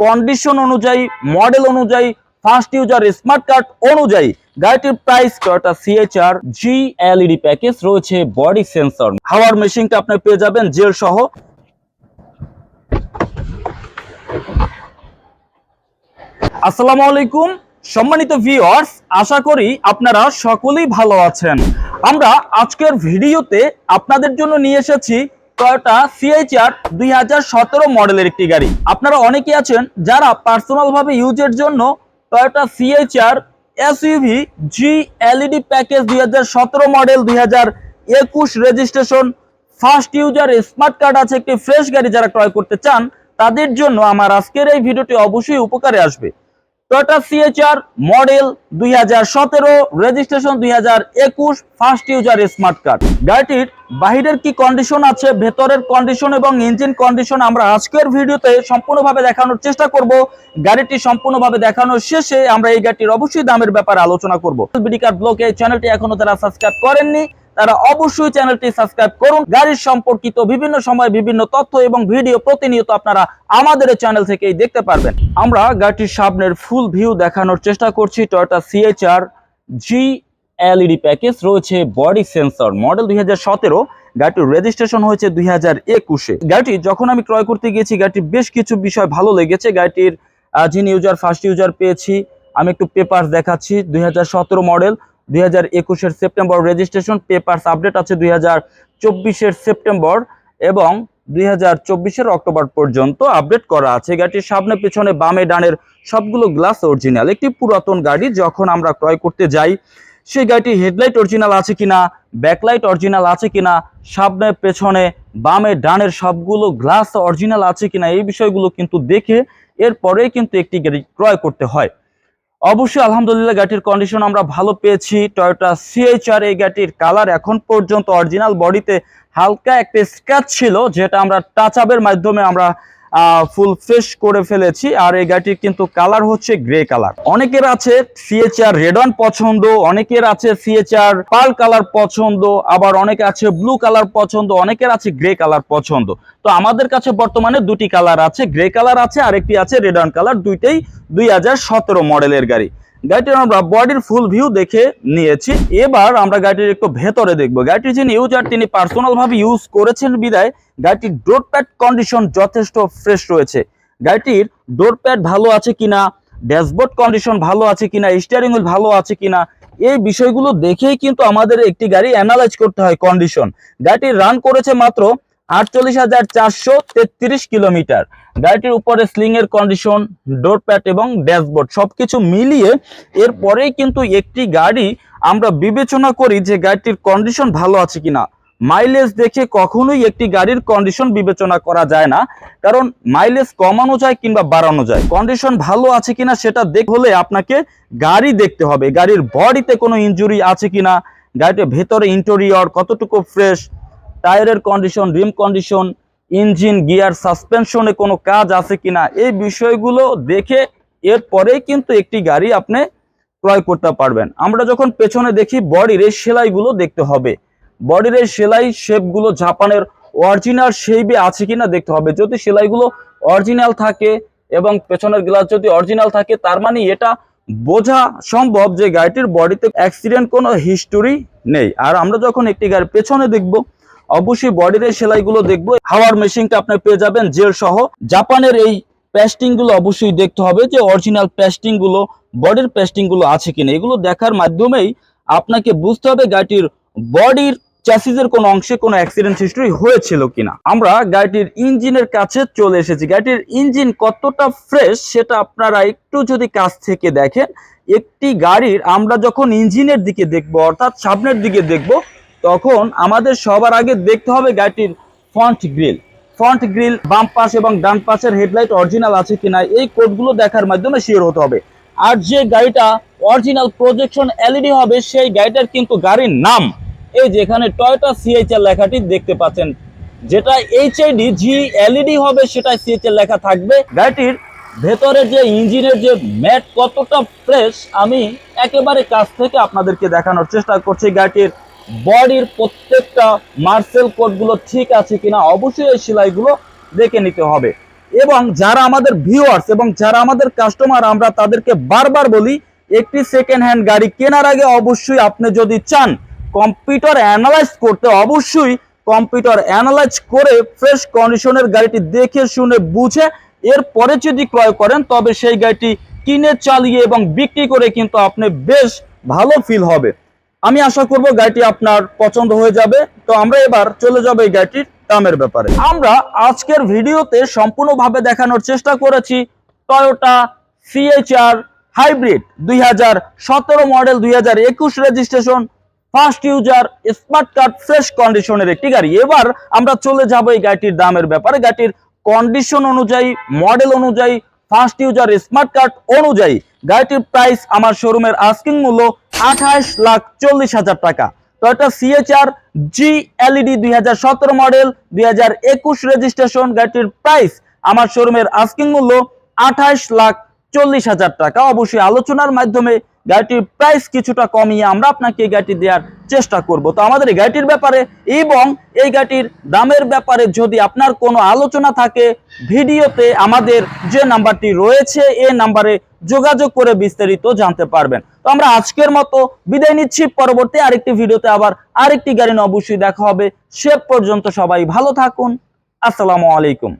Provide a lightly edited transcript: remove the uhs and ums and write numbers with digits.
Condition অনুযায়ী, model অনুযায়ী, first user smart card অনুযায়ী গাড়িটির প্রাইস টয়োটা সিএচআর জি এলইডি প্যাকেজ রয়েছে, বডি সেন্সর, হাওয়ার মেশিনটা আপনি পেয়ে যাবেন জেল সহ। আসসালামু আলাইকুম সম্মানিত ভিউয়ার্স, আশা করি আপনারা সকলেই ভালো আছেন। আমরা আজকের ভিডিওতে আপনাদের জন্য নিয়ে এসেছি টয়োটা সিএচআর 2017 মডেলের একটি গাড়ি। আপনারা অনেকে আছেন যারা পার্সোনাল ভাবে ইউজের জন্য Toyota CHR SUV G LED package 2017 model 2021 registration first user smart card আছে একটি ফ্রেশ গাড়ি যারা ক্রয় করতে চান, তাদের জন্য আমার আজকের এই ভিডিওটি অবশ্যই উপকারে আসবে। Toyota CHR model 2017 registration 2021 first user smart card. গাড়িটির বাহিরের কি কন্ডিশন আছে, ভেতরের কন্ডিশন এবং ইঞ্জিন কন্ডিশন আমরা আজকের ভিডিওতে সম্পূর্ণভাবে দেখানোর চেষ্টা করব। গাড়িটি সম্পূর্ণভাবে দেখানোর শেষে আমরা এই গাড়িটির অবশ্যই দামের ব্যাপারে আলোচনা করব। বিডিকার ব্লগে চ্যানেলটি এখনো যারা সাবস্ক্রাইব করেননি তারা অবশ্যই চ্যানেলটি সাবস্ক্রাইব করুন। গাড়ির সম্পর্কিত বিভিন্ন সময় বিভিন্ন তথ্য এবং ভিডিও প্রতিনিয়ত আপনারা আমাদের চ্যানেল থেকেই দেখতে পারবেন। আমরা গাড়িটির সামনের ফুল ভিউ দেখানোর চেষ্টা করছি। টয়োটা সিএচআর জি এলইডি প্যাকেজ রয়েছে, বডি সেন্সর, মডেল 2017, গাড়িটির রেজিস্ট্রেশন হয়েছে 2021-এ। গাড়িটি যখন আমি ক্রয় করতে গিয়েছি গাড়িটির বেশ কিছু বিষয় ভালো লেগেছে। গাড়িটির যিনি ইউজার ফার্স্ট ইউজার পেয়েছি, আমি একটু পেপারস দেখাচ্ছি। 2017 মডেল, 2021-এর সেপ্টেম্বর রেজিস্ট্রেশন, পেপারস আপডেট আছে 2024-এর সেপ্টেম্বর এবং 2024-এর অক্টোবর পর্যন্ত আপডেট করা আছে। গাড়িটির সামনে পেছনে বামে ডানের সবগুলো গ্লাস অরিজিনাল। একটি পুরাতন গাড়ি, যখন আমরা ক্রয় করতে যাই সেই গাড়িটির হেডলাইট অরিজিনাল আছে কিনা, ব্যাকলাইট অরিজিনাল আছে কিনা, সামনে পেছনে বামে ডানের সবগুলো গ্লাস অরিজিনাল আছে কিনা, এই বিষয়গুলো কিন্তু দেখে এরপরেই কিন্তু একটি গাড়ি ক্রয় করতে হয়। অবশ্যই আলহামদুলিল্লাহ গাড়িটির কন্ডিশন আমরা ভালো পেয়েছি। টয়োটা সিএচআর এই গাড়িটির কালার এখন পর্যন্ত অরিজিনাল, বডিতে হালকা একটা স্ক্র্যাচ ছিল যেটা আমরা টাচ আপের মাধ্যমে আমরা ফুল ফ্রেশ করে ফেলেছি। আর এই গাড়িটির কিন্তু কালার হচ্ছে গ্রে কালার। অনেকের আছে সিএচআর রেড অন পছন্দ, অনেকের আছে সিএচআর পার্ল কালার পছন্দ, আবার অনেকে আছে ব্লু কালার পছন্দ, অনেকের আছে গ্রে কালার পছন্দ। তো আমাদের কাছে বর্তমানে দুটি কালার আছে, গ্রে কালার আছে আর একটি আছে রেড অন কালার, দুইটাই 2017 মডেলের গাড়ি। গাড়িটির আমরা বডির ফুল ভিউ দেখে নিয়েছি। এবার আমরা গাড়িটির একটু ভেতরে দেখবো। গাড়িটির যিনি ইউজার তিনি পার্সোনাল ভাবে ইউজ করেছেন বিদায় গাড়িটির ডোর প্যাড কন্ডিশন যথেষ্ট ফ্রেশ রয়েছে। গাড়িটির ডোর প্যাড ভালো আছে কিনা, ড্যাশবোর্ড কন্ডিশন ভালো আছে কিনা, স্টিয়ারিং হুইল ভালো আছে কিনা, এই বিষয়গুলো দেখেই কিন্তু আমাদের একটি গাড়ি অ্যানালাইজ করতে হয় কন্ডিশন। গাড়িটি রান করেছে মাত্র 48,433 কিলোমিটার। গাড়িটির উপরে স্লিং এর কন্ডিশন, ডোর প্যাড এবং ড্যাশবোর্ড সবকিছু মিলিয়ে এরপরেই কিন্তু একটি গাড়ি আমরা বিবেচনা করি যে গাড়িটির কন্ডিশন ভালো আছে কিনা। মাইলেজ দেখে কখনোই একটি গাড়ির কন্ডিশন বিবেচনা করা যায় না, কারণ মাইলেজ কমানো যায় কিংবা বাড়ানো যায়। কন্ডিশন ভালো আছে কিনা সেটা দেখতে হলে আপনাকে গাড়ি দেখতে হবে, গাড়ির বডিতে কোনো ইনজুরি আছে কিনা, গাড়িটির ভেতরে ইন্টেরিয়র কতটুকু ফ্রেশ, টায়ারের কন্ডিশন, রিম কন্ডিশন, ইঞ্জিন, গিয়ার, সাসপেনশনে কোনো কাজ আছে কিনা, এই বিষয়গুলো দেখে এরপরেই কিন্তু একটি গাড়ি আপনি ক্রয় করতে পারবেন। আমরা যখন পেছনে দেখি বডির এই সেলাইগুলো দেখতে হবে, বডির এই সেলাই শেপগুলো জাপানের অরিজিনাল শেপে আছে কিনা দেখতে হবে। যদি সেলাইগুলো অরিজিনাল থাকে এবং পেছনের গ্লাস যদি অরিজিনাল থাকে, তার মানে এটা বোঝা সম্ভব যে গাড়িটির বডিতে অ্যাক্সিডেন্ট কোনো হিস্টোরি নেই। আর আমরা যখন একটি গাড়ির পেছনে দেখব অবশ্যই বডির এই সেলাইগুলো দেখবো। হাওয়ার মেশিনটা আপনি পেয়ে যাবেন জেল সহ। জাপানের এই পেস্টিং গুলো অবশ্যই দেখতে হবে যে অরিজিনাল পেস্টিং গুলো, বডির পেস্টিং গুলো আছে কিনা। এগুলো দেখার মাধ্যমেই আপনাকে বুঝতে হবে গাড়িটির বডির চ্যাসিসের কোন অংশে কোনো অ্যাক্সিডেন্ট হিস্টরি হয়েছিল কিনা। আমরা গাড়িটির ইঞ্জিনের কাছে চলে এসেছি। গাড়িটির ইঞ্জিন কতটা ফ্রেশ সেটা আপনারা একটু যদি কাছ থেকে দেখেন, একটি গাড়ির আমরা যখন ইঞ্জিনের দিকে দেখব অর্থাৎ সামনের দিকে দেখব, তখন আমাদের সবার আগে দেখতে হবে গাড়িটির ফ্রন্ট গ্রিল, বাম পাশ এবং ডান পাশের হেডলাইট অরিজিনাল আছে কিনা। এই কোডগুলো দেখার মাধ্যমে শিওর হতে হবে। আর যে গাড়িটা অরিজিনাল প্রজেকশন এলইডি হবে সেই গাড়িটার কিন্তু গাড়ির নাম এই যে এখানে টয়োটা সিএচআর লেখাটি দেখতে পাচ্ছেন, যেটা এইচআইডি জি এলইডি হবে সেটা সিএচআর লেখা থাকবে। গাড়িটির ভেতরে যে ইঞ্জিনের যে ম্যাট কতটা ফ্রেশ আমি একেবারে কাছ থেকে আপনাদেরকে দেখানোর চেষ্টা করছি। গাড়িটির বডির প্রত্যেকটা মার্সেল কোডগুলো ঠিক আছে কিনা অবশ্যই এই সেলাইগুলো দেখে নিতে হবে। এবং যারা আমাদের ভিউয়ার্স এবং যারা আমাদের কাস্টমার, আমরা তাদেরকে বারবার বলি একটি সেকেন্ড হ্যান্ড গাড়ি কেনার আগে অবশ্যই আপনি যদি চান কম্পিউটার অ্যানালাইজ করতে, অবশ্যই কম্পিউটার অ্যানালাইজ করে ফ্রেশ কন্ডিশনের গাড়িটি দেখে শুনে বুঝে এরপরে যদি ক্রয় করেন তবে সেই গাড়িটি কিনে চালিয়ে এবং বিক্রি করে কিন্তু আপনি বেশ ভালো ফিল হবে। আমি আশা করব গাড়িটি আপনার পছন্দ হয়ে যাবে। তো আমরা এবার চলে যাব এই গাড়িটির দামের ব্যাপারে। আমরা আজকের ভিডিওতে সম্পূর্ণভাবে দেখানোর চেষ্টা করেছি Toyota CHR hybrid 2017 model, 2021 registration, first user, smart card, fresh কন্ডিশনের একটি গাড়ি। এবার আমরা চলে যাব এই গাড়িটির দামের ব্যাপারে। গাড়িটির কন্ডিশন অনুযায়ী, মডেল অনুযায়ী, ফার্স্ট ইউজার, স্মার্ট কার্ড অনুযায়ী গাড়িটির প্রাইস আমার শোরুমের আস্কিং মূল্য 28,40,000 টাকা। টয়োটা সিএচআর জি এলইডি 2017 মডেল, 2021 রেজিস্ট্রেশন, গাড়িটির প্রাইস আমার শোরুমের আস্কিং মূল্য 28,40,000 টাকা। অবশ্যই আলোচনার মাধ্যমে গাড়িটির প্রাইস কিছুটা কমিয়ে আমরা আপনাকে এই গাড়িটি দেওয়ার চেষ্টা করব। তো আমাদের এই গাড়িটির ব্যাপারে এবং এই গাড়িটির দামের ব্যাপারে যদি আপনার কোনো আলোচনা থাকে, ভিডিওতে আমাদের যে নাম্বারটি রয়েছে এই নাম্বারে যোগাযোগ করে বিস্তারিত জানতে পারবেন। তো আমরা আজকের মতো বিদায় নিচ্ছি। পরবর্তী আরেকটি ভিডিওতে আবার আরেকটি গাড়ি নিয়ে অবশ্যই দেখা হবে। সে পর্যন্ত সবাই ভালো থাকুন। আসসালামু আলাইকুম।